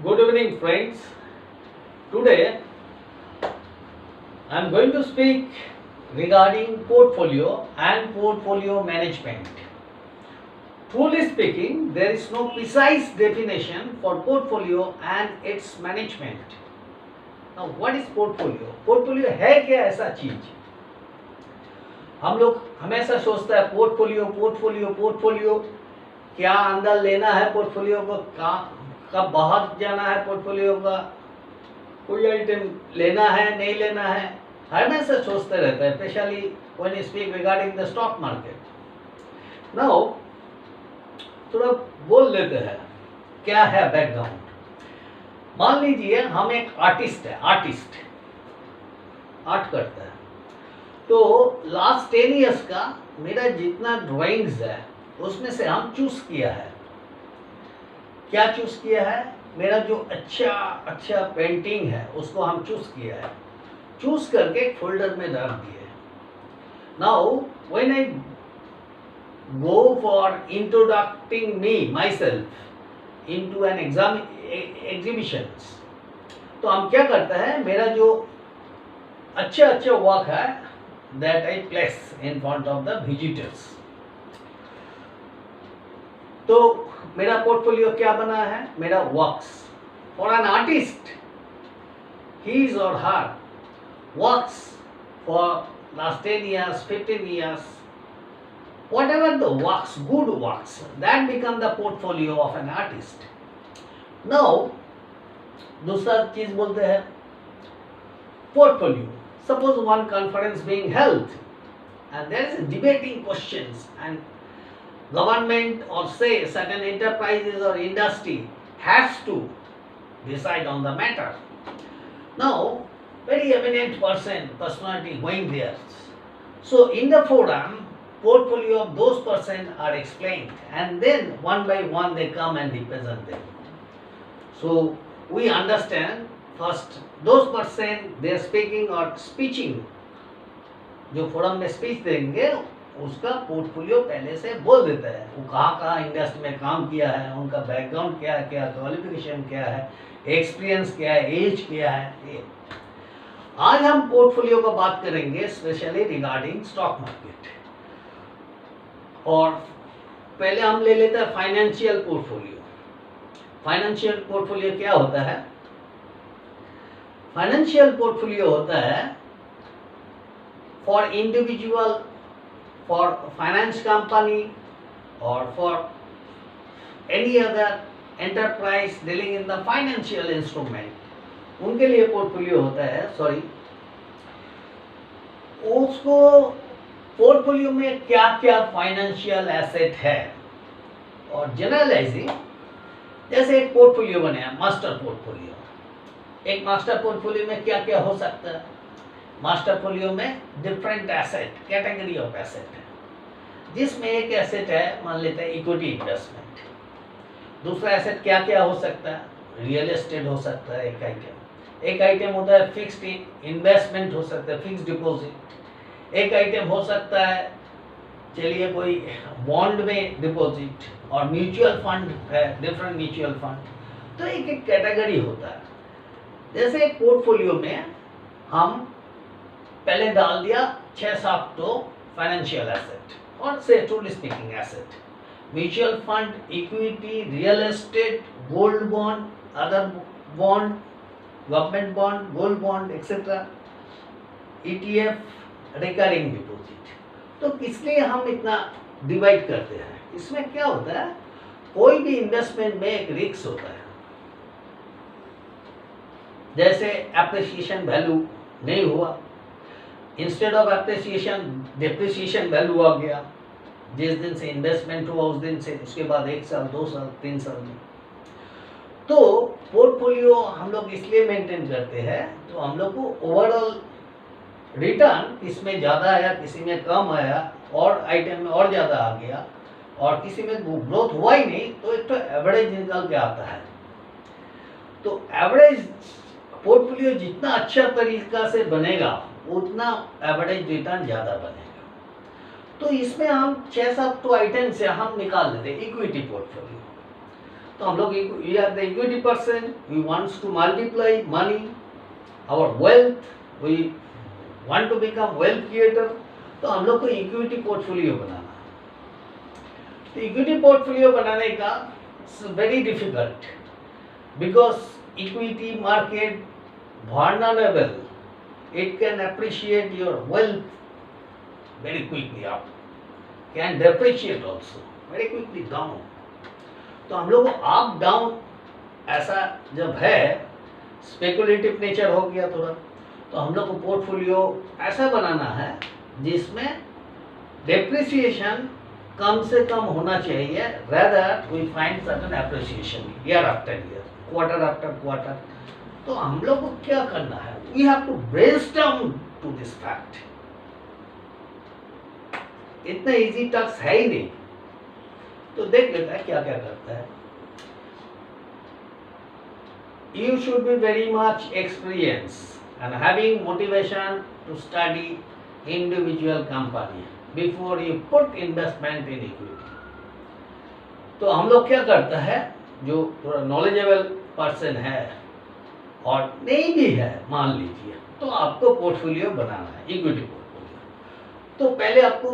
Good evening, friends. Today I am going to speak regarding portfolio and portfolio management. Truly speaking, there is no precise definition for portfolio and its management. Now, what is portfolio? Portfolio है क्या ऐसा चीज? हम लोग हमेशा सोचते हैं portfolio portfolio portfolio, क्या अंदर लेना है पोर्टफोलियो को, कब बाहर जाना है पोर्टफोलियो का, कोई आइटम लेना है नहीं लेना है, हमेशा सोचते रहते हैं, specially when you speak regarding the stock market. Now थोड़ा बोल लेते हैं क्या है बैकग्राउंड। मान लीजिए हम एक आर्टिस्ट है, आर्ट करता है, तो लास्ट 10 इयर्स का मेरा जितना ड्राइंग्स है उसमें से हम चूज किया है। क्या चूज किया है? मेरा जो अच्छा पेंटिंग है उसको हम चूज किया है, चूज करके एक फोल्डर में डाल दिए। Now when I go for introducing me myself into an exhibitions, तो हम क्या करते हैं, मेरा जो अच्छा वर्क है that I place in front of the visitors. तो मेरा पोर्टफोलियो क्या बना है? मेरा works. For an artist, his or her works for last 10 years, 15 years, whatever the works, good works, that become the portfolio of an artist. Now, दूसरा चीज बोलते हैं portfolio. Suppose one conference being held and there is a debating questions and government or say certain enterprises or industry has to decide on the matter. Now, very eminent personality going there. So in the forum, portfolio of those persons are explained and then one by one they come and represent them. So we understand first those percent they are speaking और speeching, जो forum में speech देंगे उसका portfolio पहले से बोल देता है, वो कहाँ इंडस्ट्री में काम किया है, उनका बैकग्राउंड क्या है, क्या क्वालिफिकेशन क्या है, एक्सपीरियंस क्या है, एज क्या है। ये आज हम पोर्टफोलियो का बात करेंगे स्पेशली रिगार्डिंग स्टॉक मार्केट। और पहले हम ले लेते हैं फाइनेंशियल पोर्टफोलियो। फाइनेंशियल पोर्टफोलियो क्या होता है? फाइनेंशियल पोर्टफोलियो होता है for individual, for finance company और for any other enterprise dealing in the financial instrument, उनके लिए पोर्टफोलियो होता है। उसको पोर्टफोलियो में क्या क्या फाइनेंशियल एसेट है और जनरलाइजिंग, जैसे एक पोर्टफोलियो बने, मास्टर पोर्टफोलियो। एक मास्टर पोर्टफोलियो में क्या क्या हो सकता है? मास्टर पोर्टफोलियो में different asset, category of asset है, जिसमें एक एसेट है, मान लेते हैं इक्विटी इन्वेस्टमेंट। दूसरा एसेट क्या क्या हो सकता है? रियल एस्टेट हो सकता है एक आइटम। एक आइटम होता है फिक्स्ड इन्वेस्टमेंट, हो सकता है फिक्स्ड डिपॉजिट। एक आइटम हो सकता है, चलिए कोई बॉन्ड में डिपॉजिट, और म्यूचुअल फंड है, डिफरेंट म्यूचुअल फंड। तो एक एक कैटेगरी होता है। जैसे एक पोर्टफोलियो में हम पहले डाल दिया 6-7 तो फाइनेंशियल एसेट और से truly speaking asset, mutual fund, equity, real estate, gold bond, other bond, government bond, gold bond etcetera, ETF, recurring deposit. तो किस लिए हम इतना डिवाइड करते हैं? इसमें क्या होता है, कोई भी इन्वेस्टमेंट में एक रिस्क होता है। जैसे एप्रिसिएशन वैल्यू नहीं हुआ, instead of appreciation depreciation value आ गया, जिस दिन से इन्वेस्टमेंट हुआ उस दिन से, उसके बाद 1 साल 2 साल 3 साल में। तो पोर्टफोलियो हम लोग इसलिए मेंटेन करते हैं, तो हम लोग को ओवरऑल रिटर्न इसमें ज़्यादा आया, किसी में कम आया, और आइटम में और ज़्यादा आ गया, और किसी में ग्रोथ हुआ ही नहीं, तो एक तो एवरेज निकल के आता है। तो एवरेज पोर्टफोलियो जितना अच्छा तरीका से बनेगा उतना एवरेज रिटर्न ज़्यादा बनेगा। तो इसमें हम 6-7 तो आइटम से हम निकाल लेते हैं इक्विटी पोर्टफोलियो। तो हम लोग we are the equity person, we wants to multiply money, our wealth, we want to become wealth creator. तो हम लोग को इक्विटी पोर्टफोलियो बनाना है। तो इक्विटी पोर्टफोलियो बनाने का very difficult, because equity market vulnerable, it can appreciate your wealth very quickly up, can depreciate also very quickly down। तो हम लोग को अप डाउन ऐसा जब है, स्पेकुलेटिव नेचर हो गया थोड़ा, तो हम लोग को पोर्टफोलियो ऐसा बनाना है जिसमें डेप्रिसिएशन कम से कम होना चाहिए, rather we find certain appreciation year after year, quarter after quarter। तो हम लोग को क्या करना है, we have to brainstorm to this fact। इतना इजी टास्क है ही नहीं। तो देख लेता है क्या क्या करता है। You should be very much experienced and having motivation to study individual company before you put investment in equity। तो हम लोग क्या करता है, जो थोड़ा नॉलेजेबल पर्सन है और नहीं भी है मान लीजिए, तो आपको पोर्टफोलियो बनाना है, इक्विटी पोर्टफोलियो। तो पहले आपको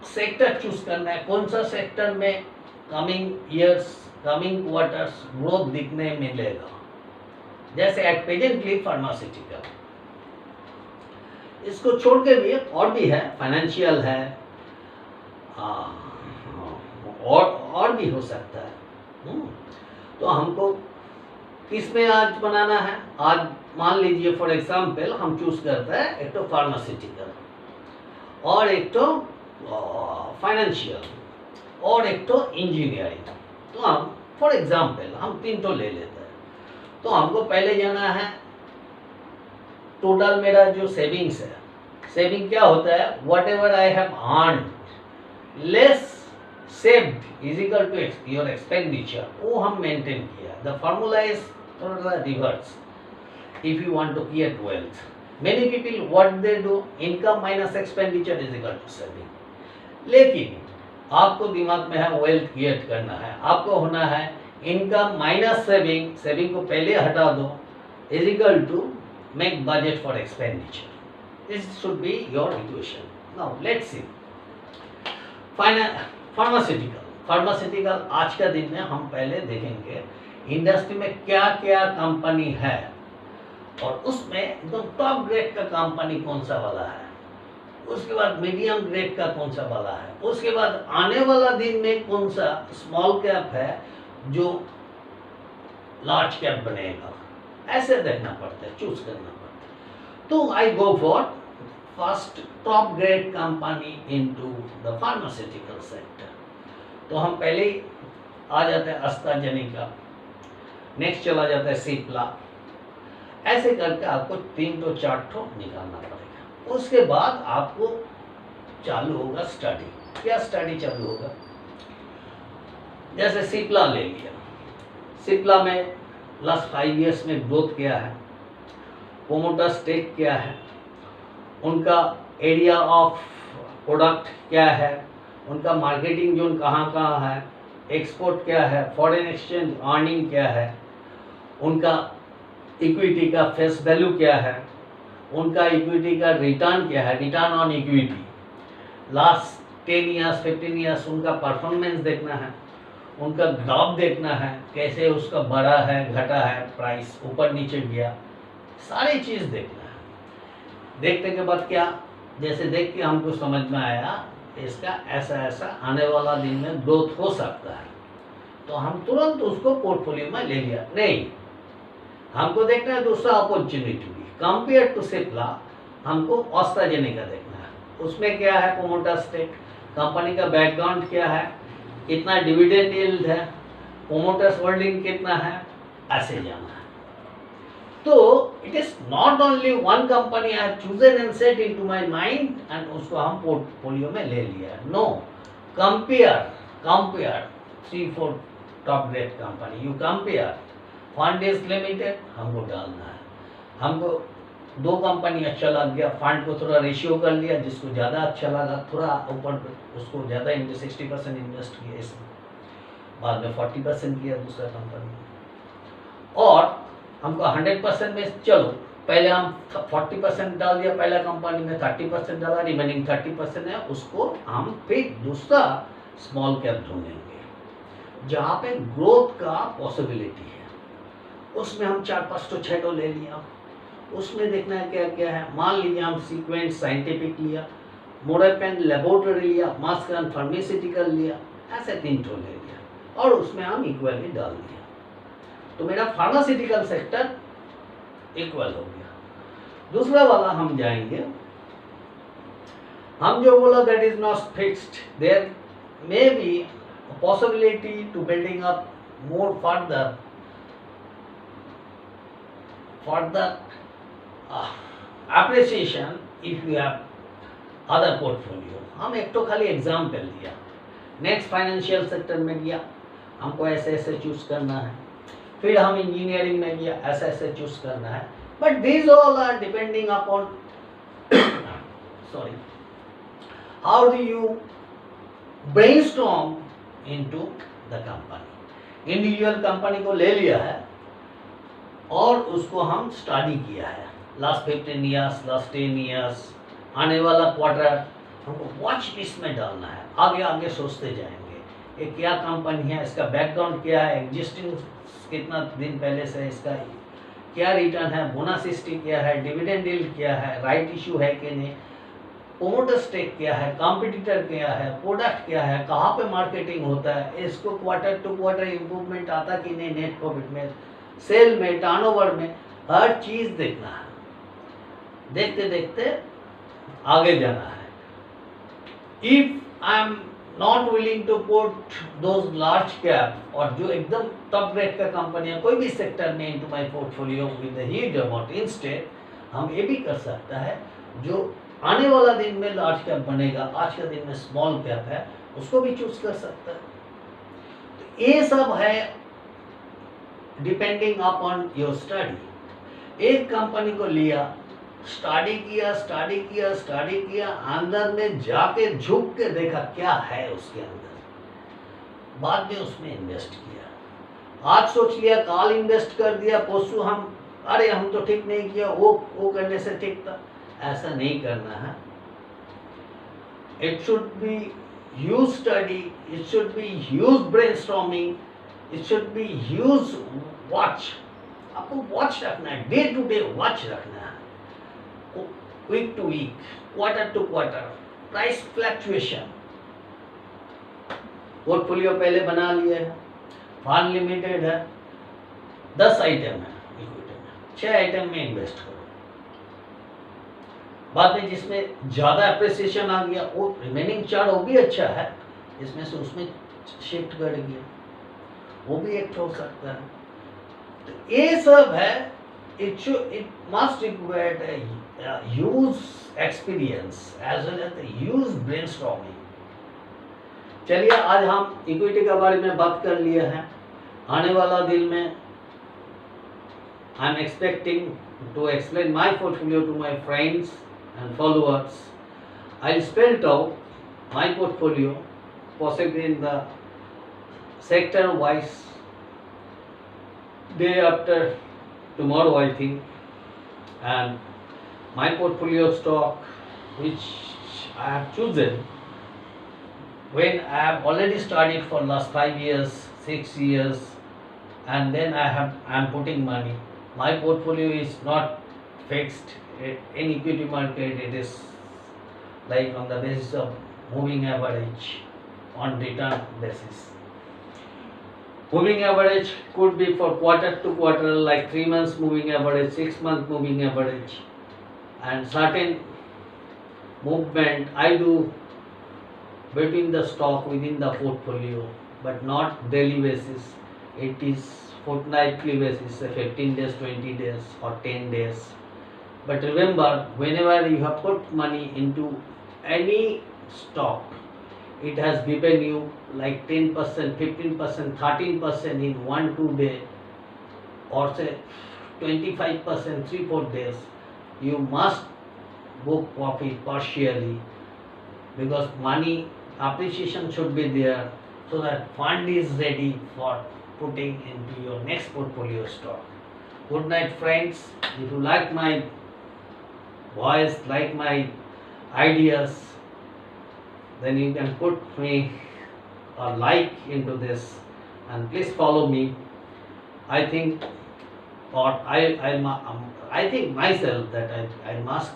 सेक्टर चूज करना है, कौन सा सेक्टर में coming years, coming quarters growth दिखने मिलेगा। जैसे एट प्रेजेंटली फार्मास्यूटिकल, इसको छोड़ के भी और भी है, फाइनेंशियल है, और भी हो सकता है। तो हमको किसमें आज बनाना है, आज मान लीजिए फॉर एग्जांपल हम चूज करते हैं एक तो फार्मास्यूटिकल और एक तो फाइनेंशियल और एक तो इंजीनियरिंग। तो हम फॉर एग्जांपल हम 3 तो ले लेते हैं। तो हमको पहले जाना है, टोटल मेरा जो सेविंग्स है, सेविंग क्या होता है, whatever I have earned less saved is equal to your expenditure, वो हम मेंटेन किया। द फॉर्मूला इज थोड़ा reverse if you want to create wealth. Many people what they do, income minus expenditure is equal to saving. लेकिन आपको दिमाग में है wealth create करना है, आपको होना है इनकम माइनस सेविंग, सेविंग को पहले हटा दो, is equal to make budget for expenditure. This should be your equation. Now let's see pharmaceutical. Pharmaceutical आज का दिन में हम पहले देखेंगे इंडस्ट्री में क्या क्या कंपनी है और उसमें एकदम टॉप ग्रेड का कंपनी कौन सा वाला है, उसके बाद मीडियम ग्रेड का कौन सा वाला है, उसके बाद आने वाला दिन में कौन सा स्मॉल कैप है जो लार्ज कैप बनेगा। ऐसे देखना पड़ता है, चूज करना पड़ता है। तो I go for first top grade company into the pharmaceutical sector. तो हम पहले आ जाते हैं एस्ट्राजेनेका, नेक्स्ट चला जाता है सिप्ला। ऐसे करके आपको 3 तो 4 ठो निकालना पड़ेगा। उसके बाद आपको चालू होगा स्टडी। क्या स्टडी चालू होगा, जैसे सिप्ला ले लिया, सिप्ला में लास्ट 5 इयर्स में ग्रोथ क्या है, प्रोमोटर स्टेक क्या है, उनका एरिया ऑफ प्रोडक्ट क्या है, उनका मार्केटिंग जोन कहाँ कहाँ है, एक्सपोर्ट क्या है, फॉरेन एक्सचेंज अर्निंग क्या है, उनका इक्विटी का फेस वैल्यू क्या है, उनका इक्विटी का रिटर्न क्या है, return on equity, last 10 years 15 years उनका परफॉर्मेंस देखना है, उनका ग्राफ देखना है, कैसे उसका बढ़ा है घटा है, प्राइस ऊपर नीचे गया, सारी चीज़ देखना है। देखने के बाद क्या, जैसे देख के हमको समझ में आया इसका ऐसा ऐसा आने वाला दिन में ग्रोथ हो सकता है, तो हम तुरंत उसको पोर्टफोलियो में ले लिया। नहीं, हमको देखना है दूसरा अपॉर्चुनिटी भी। कंपेयर टू सिप्ला हमको एस्ट्राजेनेका देखना है, उसमें क्या है, प्रोमोटर स्टेक, कंपनी का बैकग्राउंड क्या है, कितना डिविडेंड यील्ड है, प्रोमोटर्स होल्डिंग कितना है, ऐसे जाना है। तो it is not only one company I have chosen and set into my mind and उसको हम पोर्टफोलियो में ले लिया। No, compare 3-4 top grade company, you compare. Fund is limited, हमको डालना है, हमको 2 कंपनी अच्छा लग गया, फंड को थोड़ा रेशियो कर लिया, जिसको ज़्यादा अच्छा लगा थोड़ा ऊपर उसको ज़्यादा 60% इन्वेस्ट किया इसमें। बाद में 40% किया दूसरा कंपनी में। और हमको 100% में चलो, पहले हम 40% डाल दिया पहला कंपनी में, 30% डाला, रिमेनिंग 30% है, उसको हम फिर दूसरा स्मॉल कैप ढूंढेंगे जहाँ पे ग्रोथ का पॉसिबिलिटी है। उसमें हम 4-5 तो 6 तो ले लिया, उसमें देखना है क्या क्या है। मान लीजिए हम सीक्वेंस साइंटिफिक लिया, मोरपेन लेबोरेटरी लिया, मास्करन फार्मास्यूटिकल लिया, ऐसे 3 तो ले लिया और उसमें हम इक्वली डाल दिया, तो मेरा फार्मास्यूटिकल सेक्टर इक्वल हो गया। दूसरा वाला हम जाएंगे, हम जो बोला that is not fixed, there may be possibility to building up more further appreciation if you have other portfolio। हम एक तो खाली एग्जाम्पल लिया। नेक्स्ट फाइनेंशियल सेक्टर में गया, हमको ऐसे ऐसे चूज करना है, फिर हम इंजीनियरिंग में गया, ऐसे ऐसे चूज करना है, but these all are depending upon sorry how do you brainstorm into the company. Individual company को ले लिया है और उसको हम स्टडी किया है लास्ट 15 ईयर्स, लास्ट 10 ईयर्स, आने वाला क्वार्टर हमको वॉच लिस्ट में डालना है। आगे आगे सोचते जाएंगे, ये क्या कंपनी है, इसका बैकग्राउंड क्या है, एग्जिस्टिंग कितना दिन पहले से, इसका क्या रिटर्न है, बोनस स्टेक क्या है, डिविडेंड डील क्या है, राइट इशू है कि नहीं, प्रोमोटर स्टेक क्या है, कॉम्पिटिटर क्या है, प्रोडक्ट क्या है, कहाँ पे मार्केटिंग होता है, इसको क्वार्टर टू क्वार्टर इम्प्रूवमेंट आता कि नहीं, नेट प्रॉफिट में, सेल में, टर्नओवर में, हर चीज देखना है। देखते देखते आगे जाना है। If I am not willing to put those large cap और जो एकदम टॉप रेट का कंपनी है कोई भी सेक्टर में into my portfolio with the huge amount, instead हम ये भी कर सकता है जो आने वाला दिन में लार्ज कैप बनेगा, आज का दिन में स्मॉल कैप है, उसको भी चूज कर सकता है। तो ये सब है डिपेंडिंग अपॉन योर स्टडी। एक कंपनी को लिया, स्टडी किया, अंदर में जाके झुक के देखा क्या है उसके अंदर, बाद में उसमें इन्वेस्ट किया। आज सोच लिया, कल इन्वेस्ट कर दिया, परसों हम तो ठीक नहीं किया, वो करने से ठीक था, ऐसा नहीं करना है। It should be huge study, it should be huge brainstorming, it should be huge watch. आपको वॉच रखना है, डे टू डे वॉच रखना है, week to week, quarter to quarter, price fluctuation. Portfolio पहले बना लिए है, फंड लिमिटेड है, 10 आइटम है इक्विटी में, 6 आइटम में इन्वेस्ट करो। बाद में जिसमें ज्यादा अप्रिसिएशन आ गया वो रिमेनिंग 4 वो भी अच्छा है, इसमें से उसमें शिफ्ट कर गया, वो भी एक हो सकता है। तो ये सब है, it must require a huge experience as well as a huge brainstorming। चलिए आज हम इक्विटी के बारे में बात कर लिए हैं। आने वाला दिन में I am expecting to explain my portfolio to my friends and followers. I'll spell out my portfolio possibly in the sector wise day after tomorrow I think, and my portfolio stock which I have chosen when I have already studied for last 5 years, 6 years, and then I am putting money. My portfolio is not fixed in equity market, it is like on the basis of moving average on return basis. Moving average could be for quarter to quarter, like 3 months moving average, 6 month moving average, and certain movement I do between the stock within the portfolio, but not daily basis. It is fortnightly basis, 15 days, 20 days or 10 days. But remember, whenever you have put money into any stock, it has given you like 10%, 15%, 13% in 1-2 day, or say 25%, 3-4 days. You must book profit partially because money appreciation should be there. so that fund is ready for putting into your next portfolio stock. Good night, friends. If you like my voice, like my ideas, then you can put me a like into this, and please follow me. I think, or I think myself that I must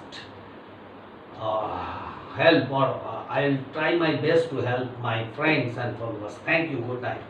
help, or I'll try my best to help my friends and followers. Thank you. Good night.